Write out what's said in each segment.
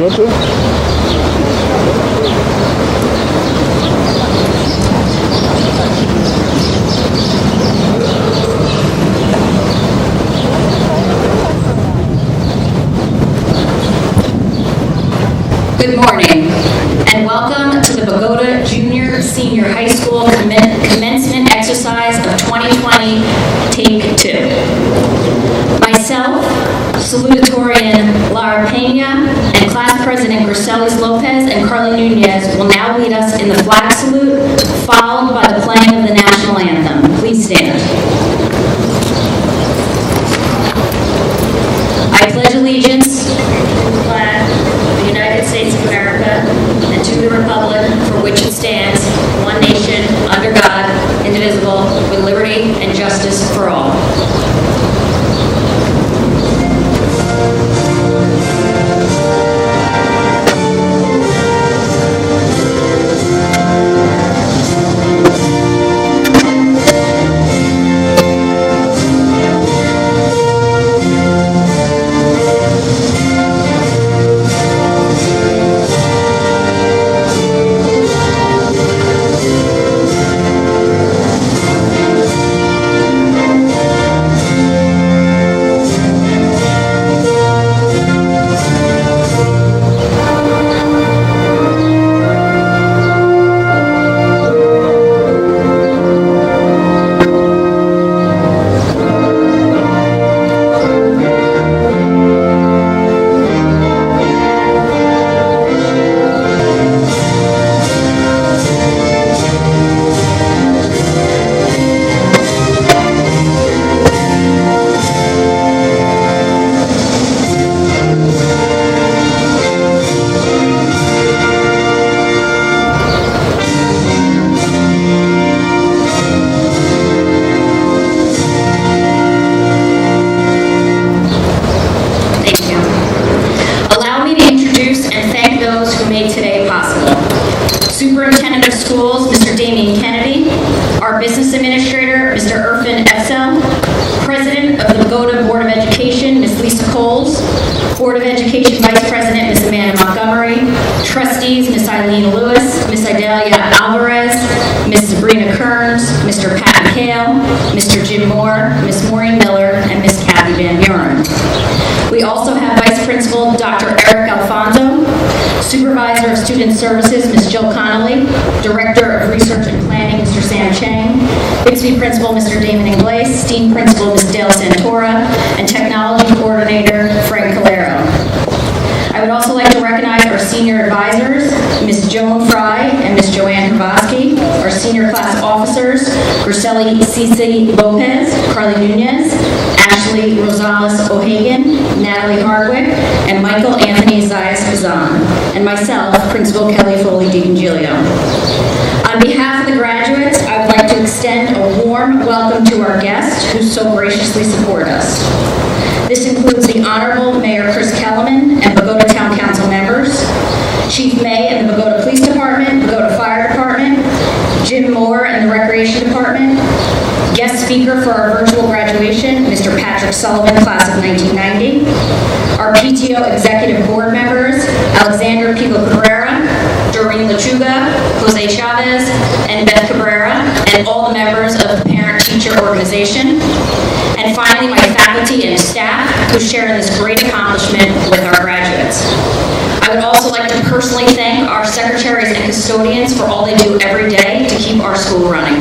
Bogota. Good morning, and welcome to the Bogota Junior Senior High School Commencement Exercise of 2020, Take 2. Myself, salutatorian Lara Pena, and Class President Griselis Lopez and Carly Nunez will now lead us in the flag salute, followed by the playing of the national anthem. Please stand. I pledge allegiance to the flag of the United States of America and to the republic for which it stands, one nation, under God, indivisible, with liberty and justice for all. Superintendent of Schools, Mr. Damian Kennedy, our Business Administrator, Mr. Irfan Efsel, President of the Bogota Board of Education, Ms. Lisa Coles, Board of Education Vice President, Ms. Amanda Montgomery, Trustees, Ms. Eileen Lewis, Ms. Idalia Alvarez, Ms. Sabrina Kearns, Mr. Pat McHale, Mr. Jim Moore, Ms. Maureen Miller, and Ms. Kathy Van Buren. We also have Vice Principal Dr. Eric Alfonso, Supervisor of Student Services, Ms. Jill Connolly, Director of Research and Planning, Mr. Sam Chang, Bixby Principal, Mr. Damon Ingles, Dean Principal, Ms. Dale Santora, and Technology Coordinator, Frank Calero. I would also like to recognize our senior advisors, Ms. Joan Fry and Ms. Joanne Hrabowski, our senior class officers, Griseli Cici Lopez, Carly Nunez, Ashley Rosales O'Hagan, Natalie Hardwick, and Michael Anthony Zayas-Bazan, and myself, Principal Kelly Foley DiCongilio. On behalf of the graduates, I would like to extend a warm welcome to our guests who so graciously support us. This includes the Honorable Mayor Chris Kellerman and Bogota Town Council members, Chief May of the Bogota Police Department, Bogota Fire Department, Jim Moore and the Recreation Department, guest speaker for our virtual graduation, Mr. Patrick Sullivan, class of 1990, our PTO Executive Board members, Alexander Pico Cabrera, Doreen Lechuga, Jose Chavez, and Beth Cabrera, and all the members of the parent-teacher organization. And finally, my faculty and staff who share in this great accomplishment with our graduates. I would also like to personally thank our secretaries and custodians for all they do every day to keep our school running.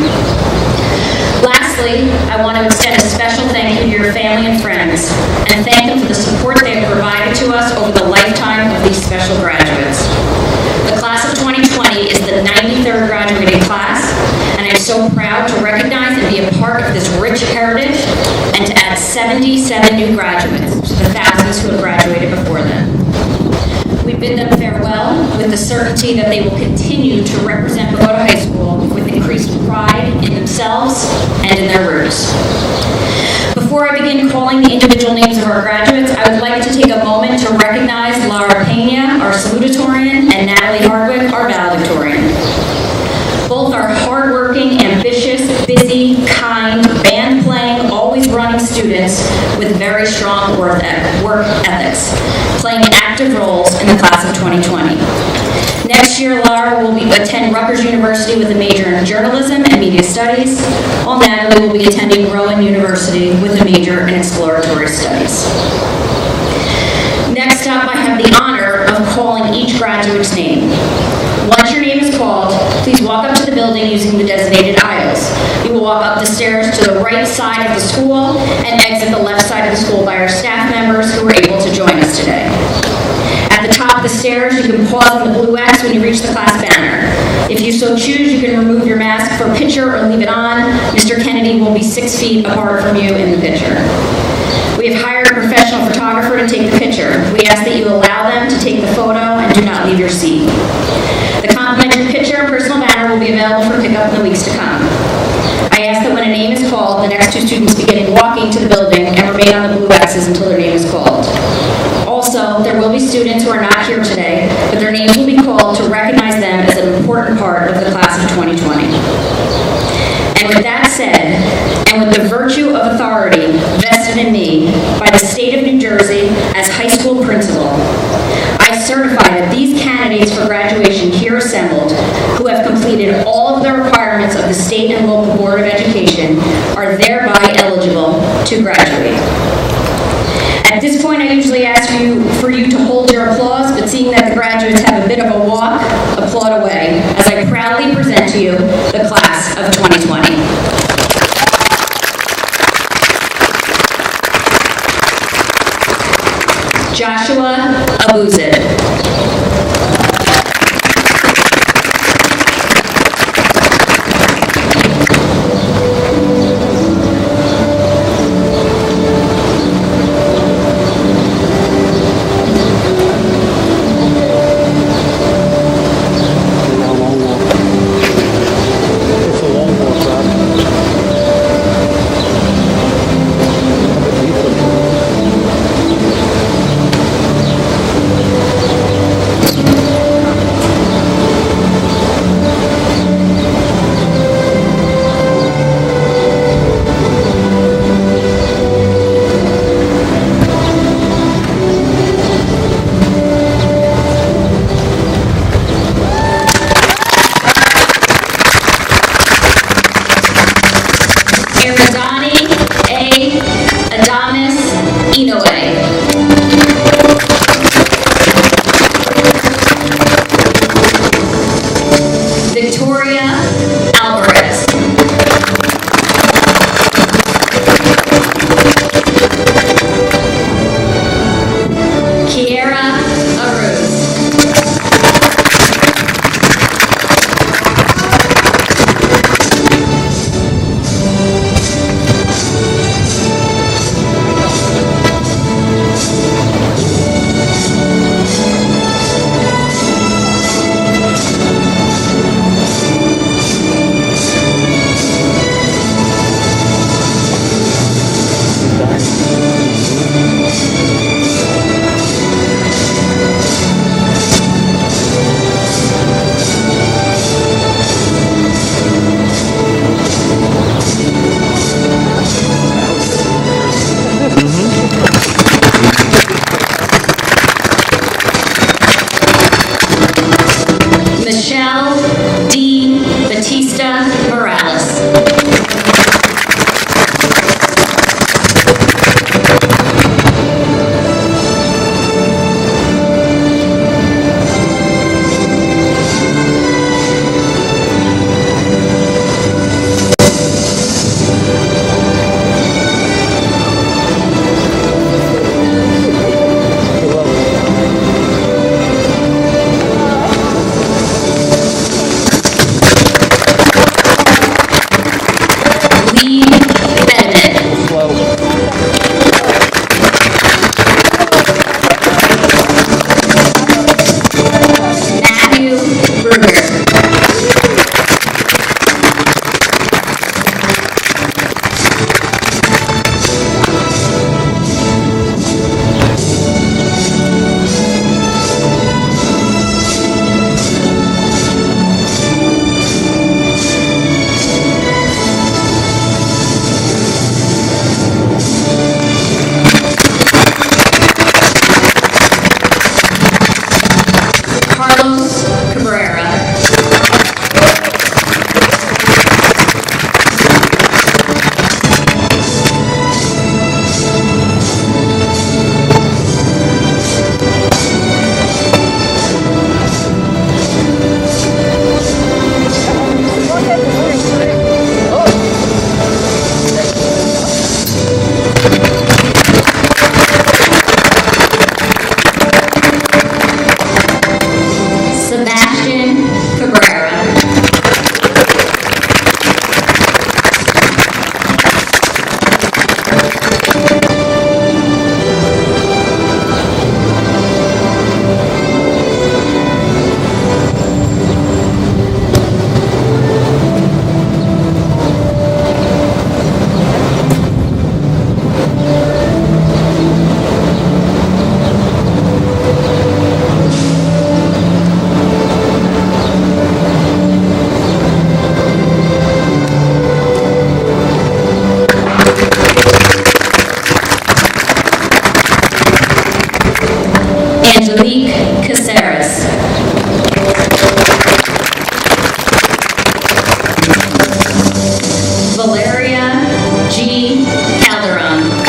Lastly, I want to extend a special thank you to your family and friends, and thank them for the support they have provided to us over the lifetime of these special graduates. The class of 2020 is the 93rd graduating class, and I'm so proud to recognize and be a part of this rich heritage and to add 77 new graduates to the thousands who have graduated before them. We bid them farewell with the certainty that they will continue to represent Bogota High School with increased pride in themselves and in their roots. Before I begin calling the individual names of our graduates, I would like to take a moment to recognize Lara Pena, our salutatorian, and Natalie Hardwick, our valedictorian. Both are hardworking, ambitious, busy, kind, band-playing, always running students with very strong work work ethics, playing active roles in the class of 2020. Next year, Laura will attend Rutgers University with a major in journalism and media studies, while Natalie will be attending Rowan University with a major in exploratory studies. Next up, I have the honor of calling each graduate's name. Once your name is called, please walk up to the building using the designated aisles. You will walk up the stairs to the right side of the school and exit the left side of the school by our staff members who were able to join us today. At the top of the stairs, you can pause on the blue X when you reach the class banner. If you so choose, you can remove your mask for a picture or leave it on. Mr. Kennedy will be 6 feet apart from you in the picture. We have hired a professional photographer to take the picture. We ask that you allow them to take the photo and do not leave your seat. The complimentary picture and personal banner will be available for pickup in the weeks to come. I ask that when a name is called, the next 2 students begin walking to the building and remain on the blue X's until their name is called. Also, there will be students who are not here today, but their names will be called to recognize them as an important part of the class of 2020. And with that said, and with the virtue of authority vested in me by the state of New Jersey as high school principal, I certify that these candidates for graduation here assembled, who have completed all of the requirements of the state and local Board of Education, are thereby eligible to graduate. At this point, I usually ask for you to hold your applause, but seeing that the graduates have a bit of a walk, applaud away, as I proudly present to you the class of 2020. Joshua Abuzid. Angelique Caceres. Valeria G. Calderon.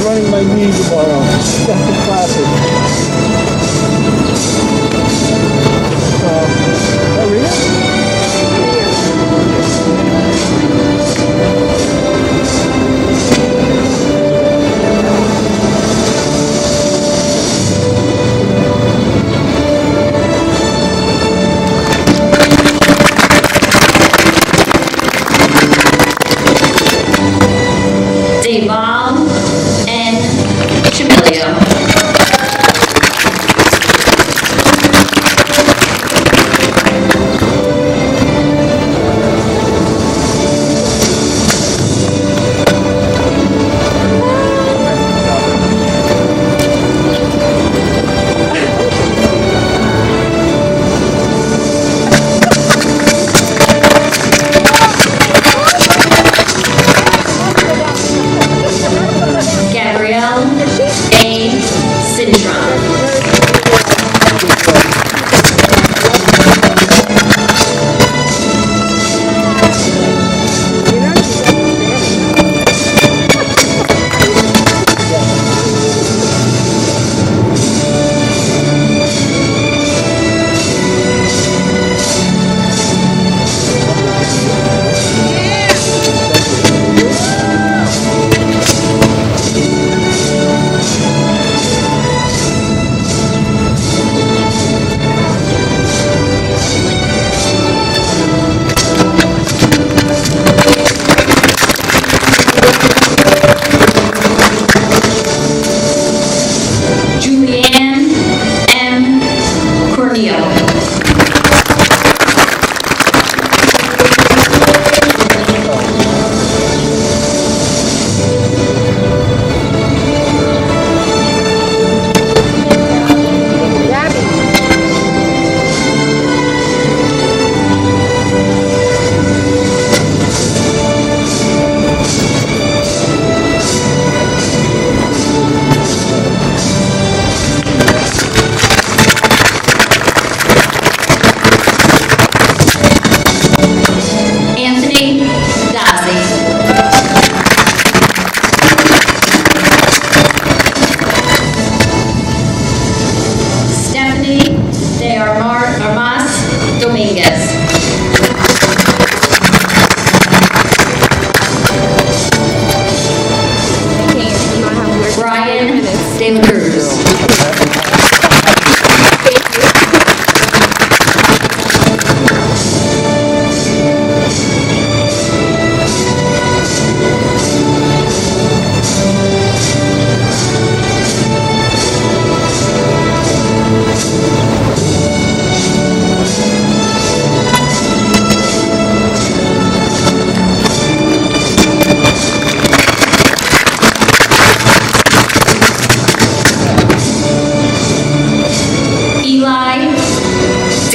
Running my knee tomorrow. That's the classic. Deval N. Chamilio.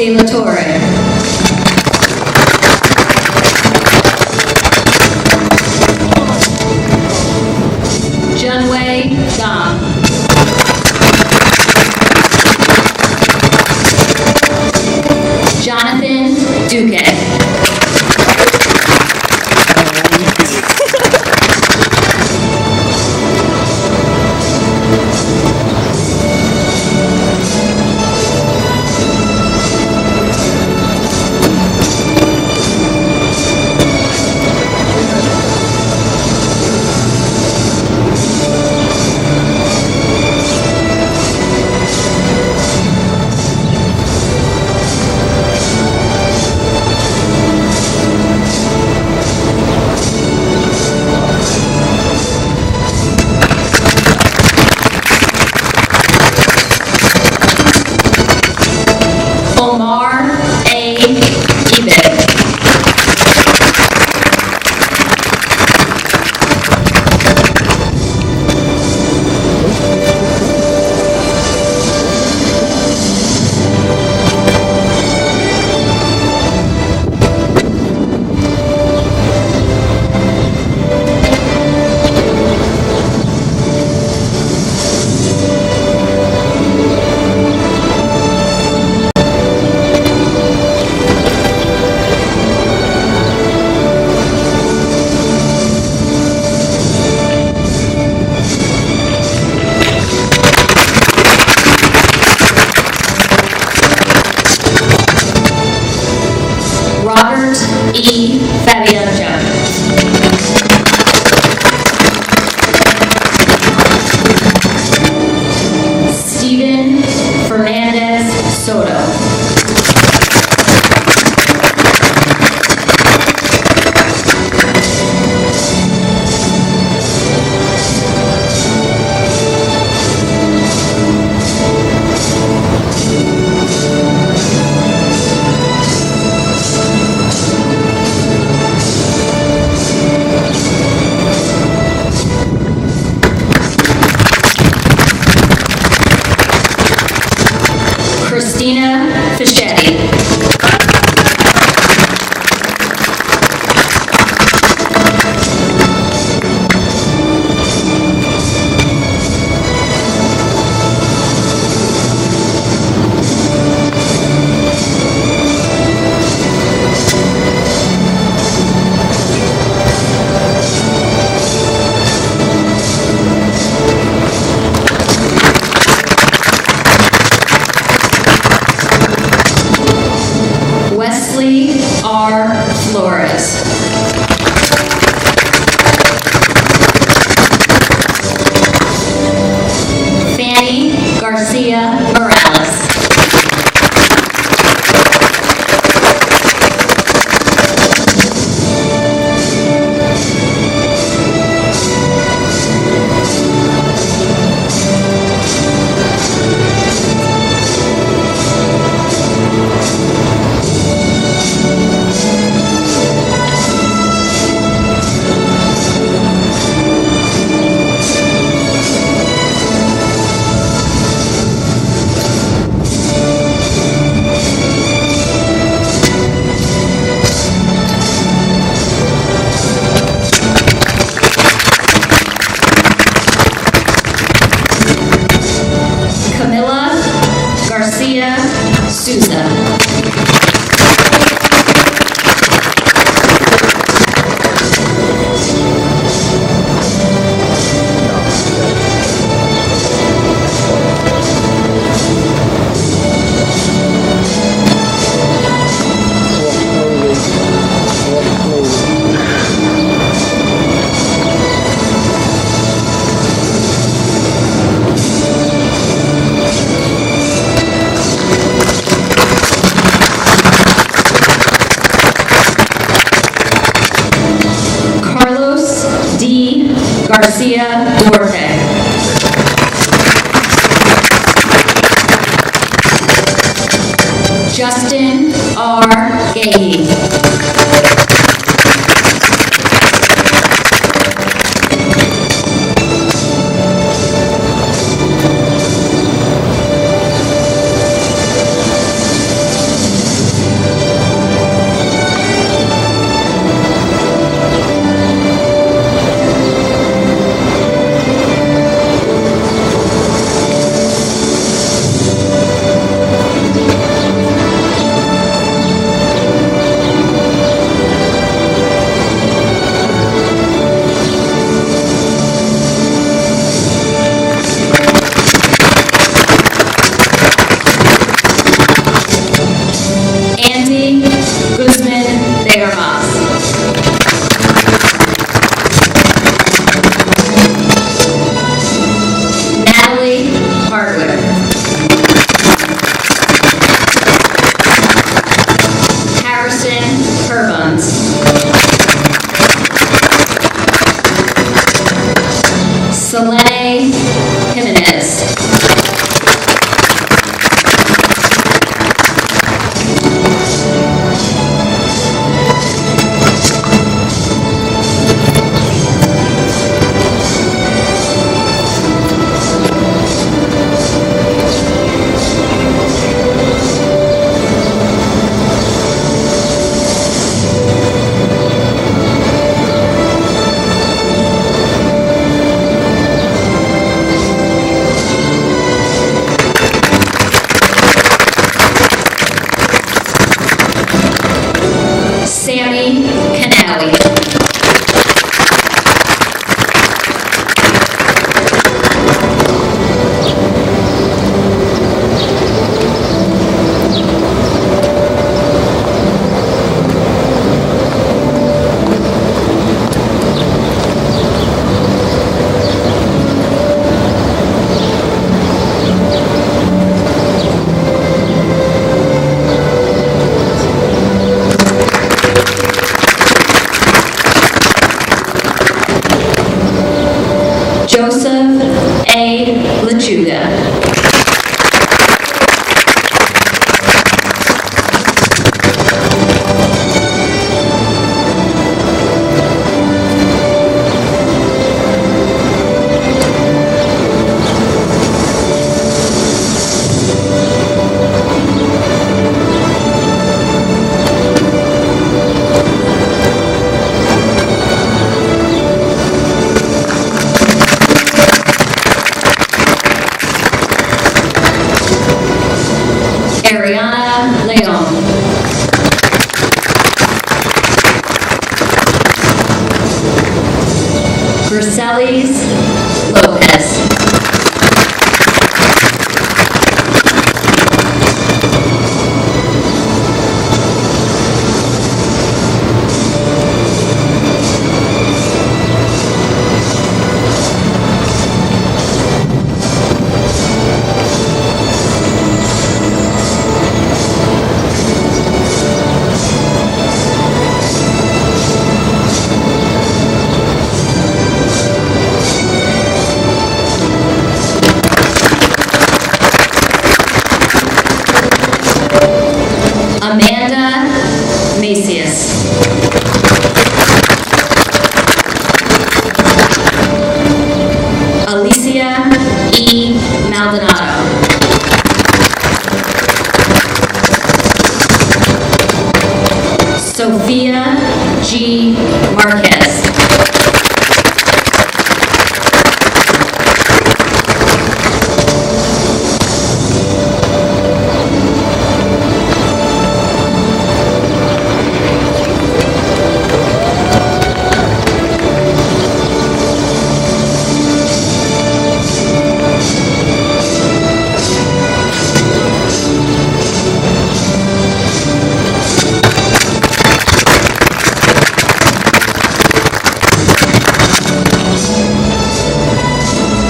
De La Torre. Junwei Gong. Jonathan Duque. Robert E. Fabiano. Steven Fernandez Soto. Christina Fischetti. Wesley R. Flores. Fanny Garcia Morales. Camila Garcia Souza. Carlos D. Garcia Duarte. Justin R. Gahey. Mercedes Lopez. Amanda Macias. Alicia E. Maldonado. Sophia G. Marquez.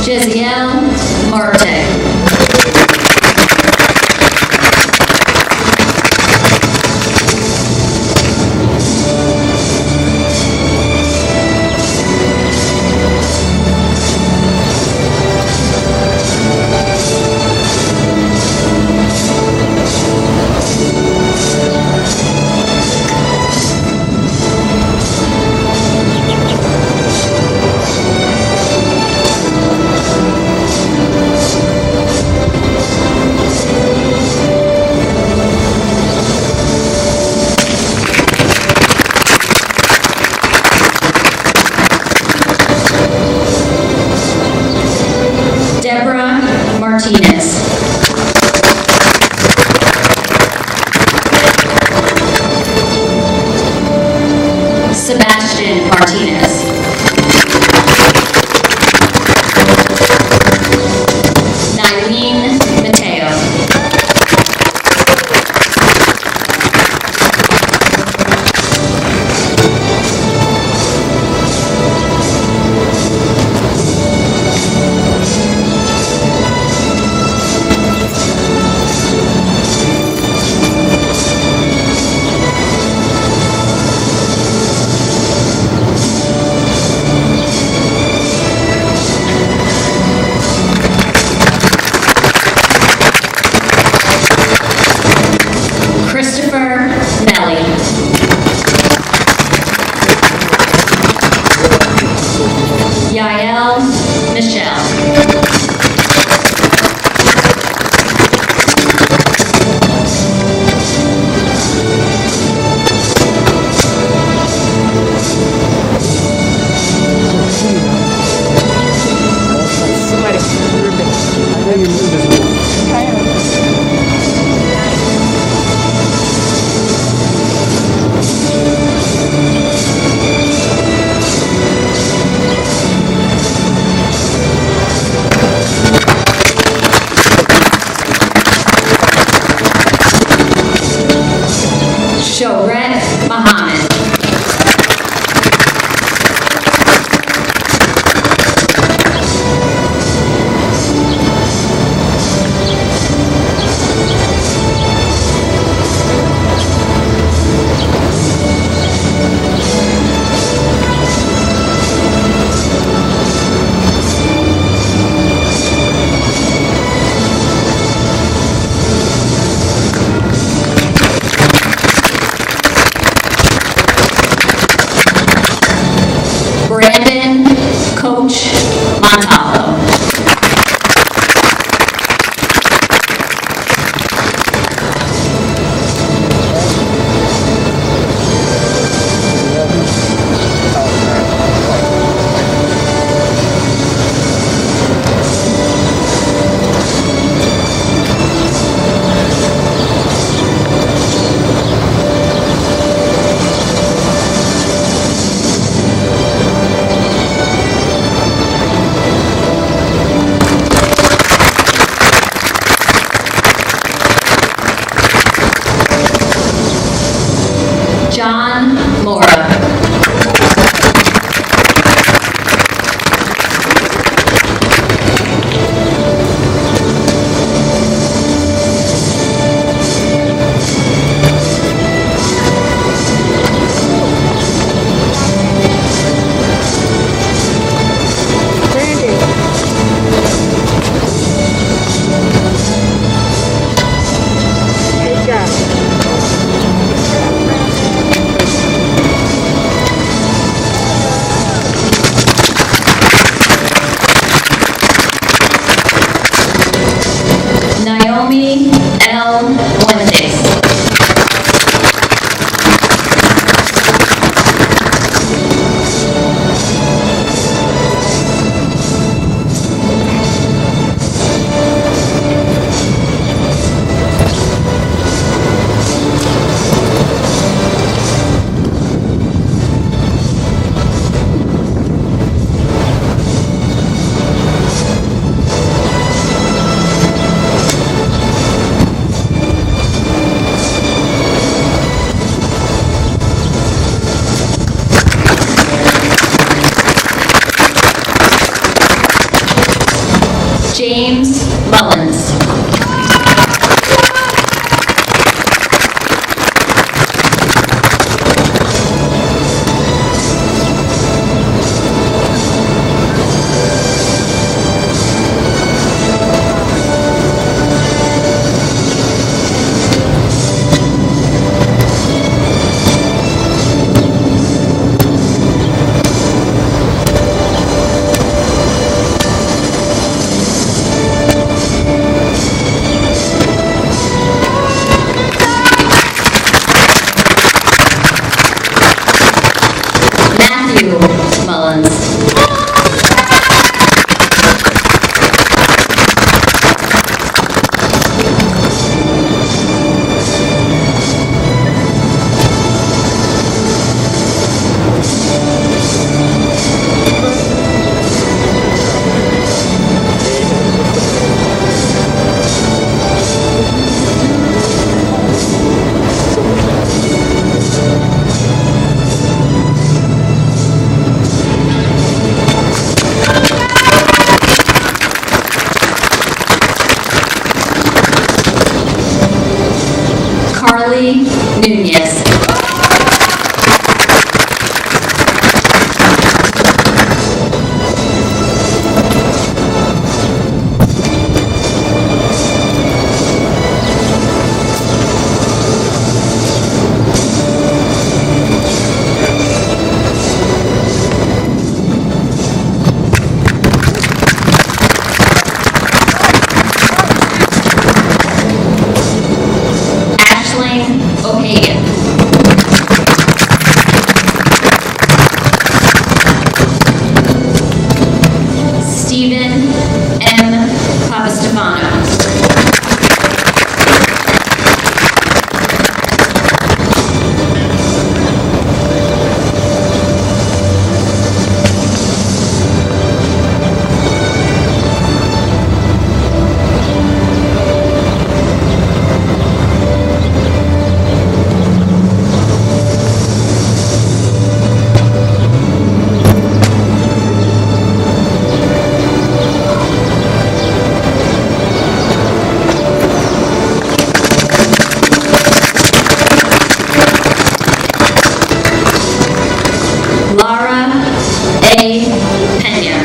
Jeziel Marte. Deborah Martinez. Sebastian Martinez. Nylene Mateo. Christopher Melly. Yael Michelle. Shoret Muhammad. Naomi L. Fuentes. James Mullins. Matthew Mullins. Carly Nunez. Ashling O'Hagan. Stephen M. Papastefano. Lara A. Pena.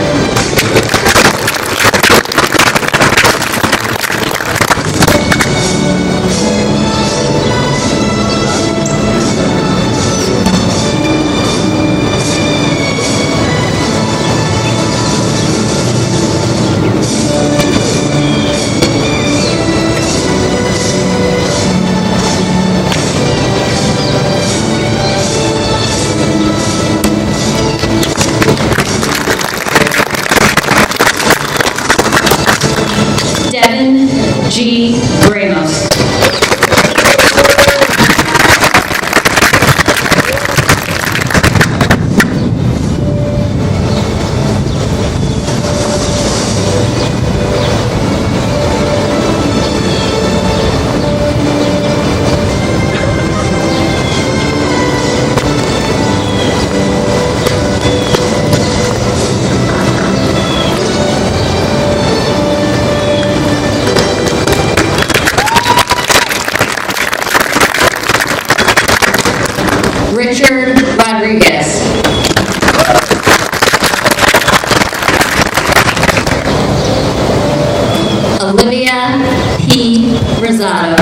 Devin G. Ramos. Richard Rodriguez. Olivia P. Rosado.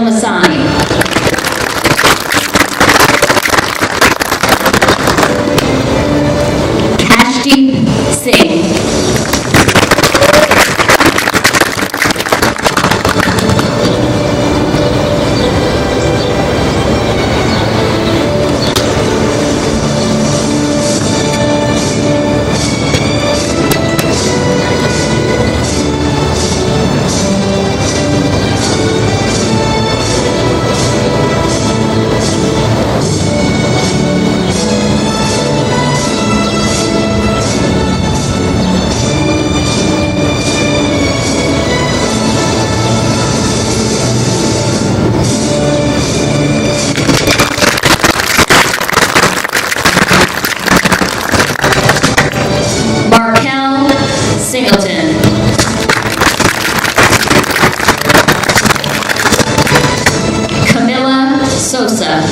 Masani. Kashdeep Singh. Singleton. Camilla Sosa.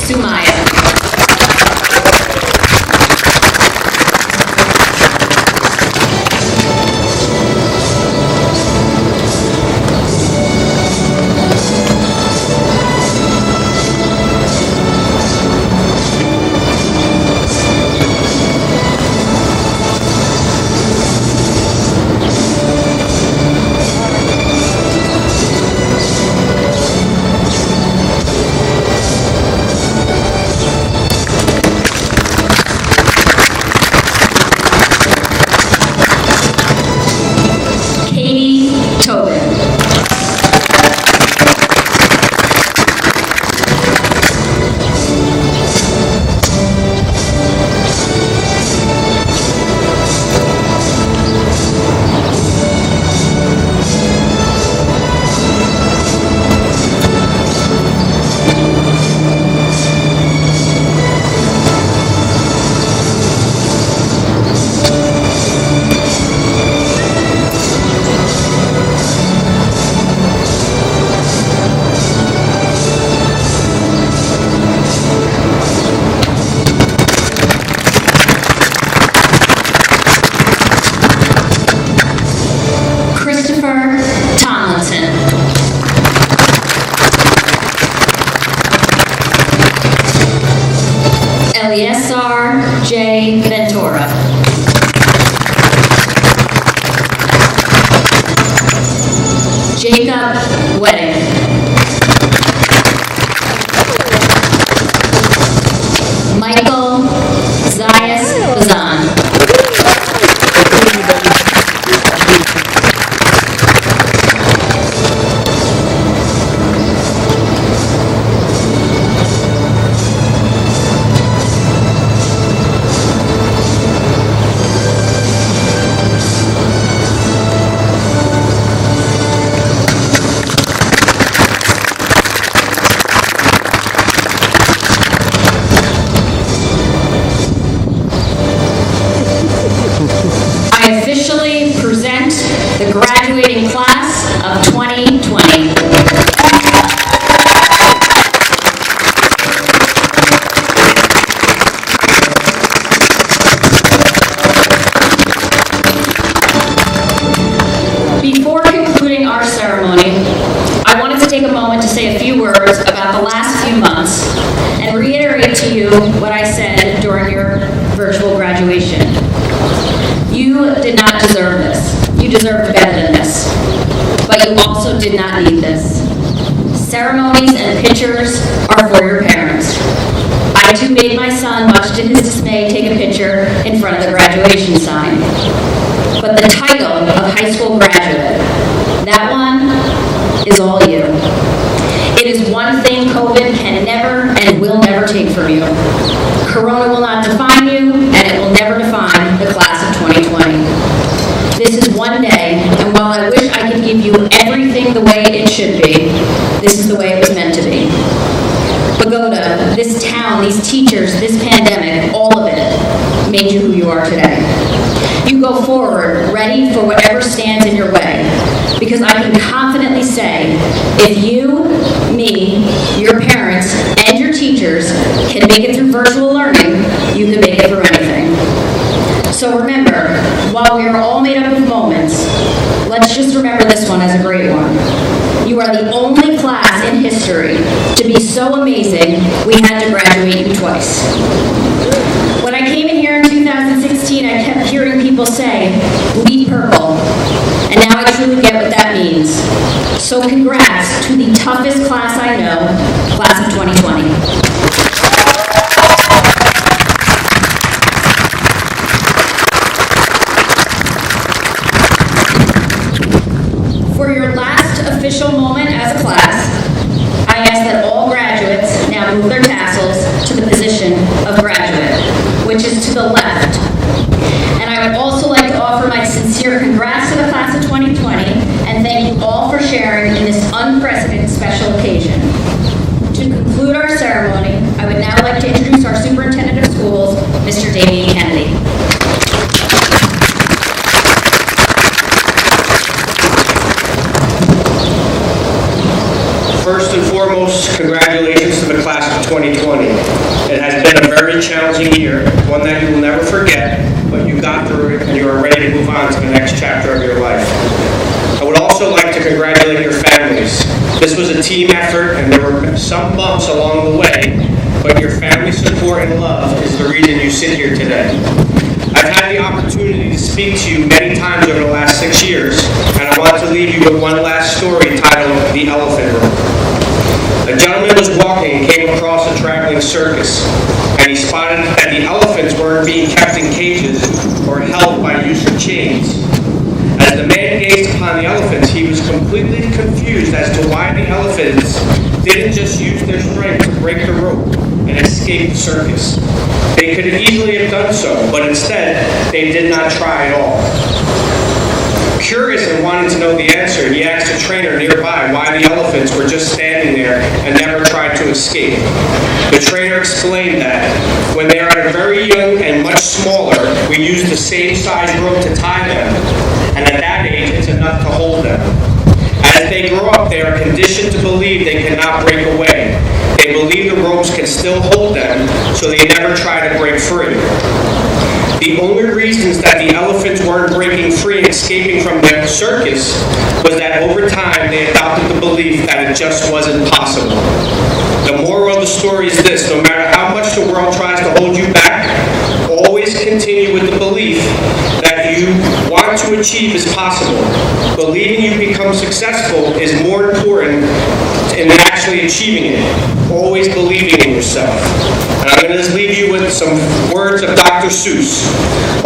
Sumaya. Eliesar J. Ventura. Jacob Wedding. Michael Zayas Bazan. I officially present the graduating class of 2020. Before concluding our ceremony, I wanted to take a moment to say a few words about the last few months and reiterate to you what I said during your virtual graduation. You did not deserve this. You deserved better than this. But you also did not need this. Ceremonies and pictures are for your parents. I too made my son, much to his dismay, take a picture in front of the graduation sign. But the title of high school graduate, that one is all you. It is one thing COVID can never and will never take from you. Corona will not define you, and it will never define the the class of 2020. This is one day, and while I wish I could give you everything the way it should be, this is the way it was meant to be. Bogota, this town, these teachers, this pandemic, all of it made you who you are today. You go forward, ready for whatever stands in your way, because I can confidently say, if you, me, your parents, and your teachers can make it through virtual learning, you can make it through anything. So remember, while we are all made up of moments, let's just remember this one as a great one. You are the only class in history to be so amazing, we had to graduate you twice. When I came in here in 2016, I kept hearing people say, bleed purple. And now I truly get what that means. So congrats to the toughest class I know, class of 2020. For your last official moment as a class, I ask that all graduates now move their tassels to the position of graduate, which is to the left. And I would also like to offer my sincere congrats to the class of 2020 and thank you all for sharing in this unprecedented special occasion. To conclude our ceremony, I would now like to introduce our Superintendent of Schools, Mr. Damien Kennedy. First and foremost, congratulations to the class of 2020. It has been a very challenging year, one that you will never forget, but you got through it and you are ready to move on to the next chapter of your life. I would also like to congratulate your families. This was a team effort and there were some bumps along the way, but your family support and love is the reason you sit here today. I've had the opportunity to speak to you many times over the last 6 years, and I want to leave you with one last story titled The Elephant Room. A gentleman was walking and came across a traveling circus, and he spotted that the elephants weren't being kept in cages or held by use of chains. As the man gazed upon the elephants, he was completely confused as to why the elephants didn't just use their strength to break the rope and escape the circus. They could easily have done so, but instead, they did not try at all. Curious and wanting to know the answer, he asked a trainer nearby why the elephants were just standing there and never tried to escape. The trainer explained that when they are very young and much smaller, we use the same size rope to tie them, and at that age, it's enough to hold them. As they grow up, they are conditioned to believe they cannot break away. They believe the ropes can still hold them, so they never try to break free. The only reasons that the elephants weren't breaking free and escaping from the circus was that over time they adopted the belief that it just wasn't possible. The moral of the story is this: no matter how much the world tries to hold you back, always continue with the belief that you want to achieve is possible. Believing you become successful is more important than actually achieving it. Always believing in yourself. And I'm going to just leave you with some words of Dr. Seuss.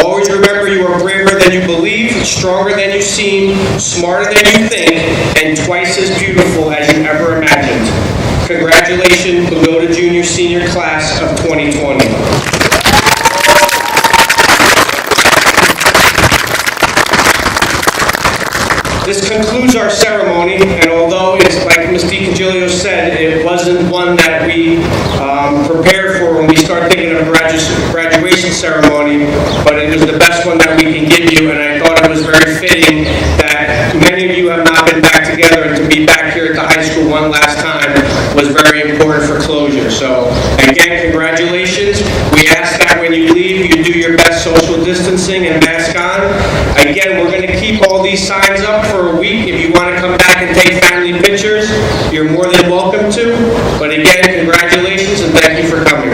Always remember you are braver than you believe, stronger than you seem, smarter than you think, and twice as beautiful as you ever imagined. Congratulations, Bogota Junior Senior Class of 2020. This concludes our ceremony, and although it's like Ms. DiCangilio said, it wasn't one that we prepared for when we start thinking of a graduation ceremony, but it was the best one that we can give you, and I thought it was very fitting that many of you have not been back together, and to be back here at the high school one last time was very important for closure. So again, congratulations. We ask that when you leave, you do your best social distancing and mask on. Again, we're going to keep all these signs up for a week. If you want to come back and take family pictures, you're more than welcome to. But again, congratulations and thank you for coming.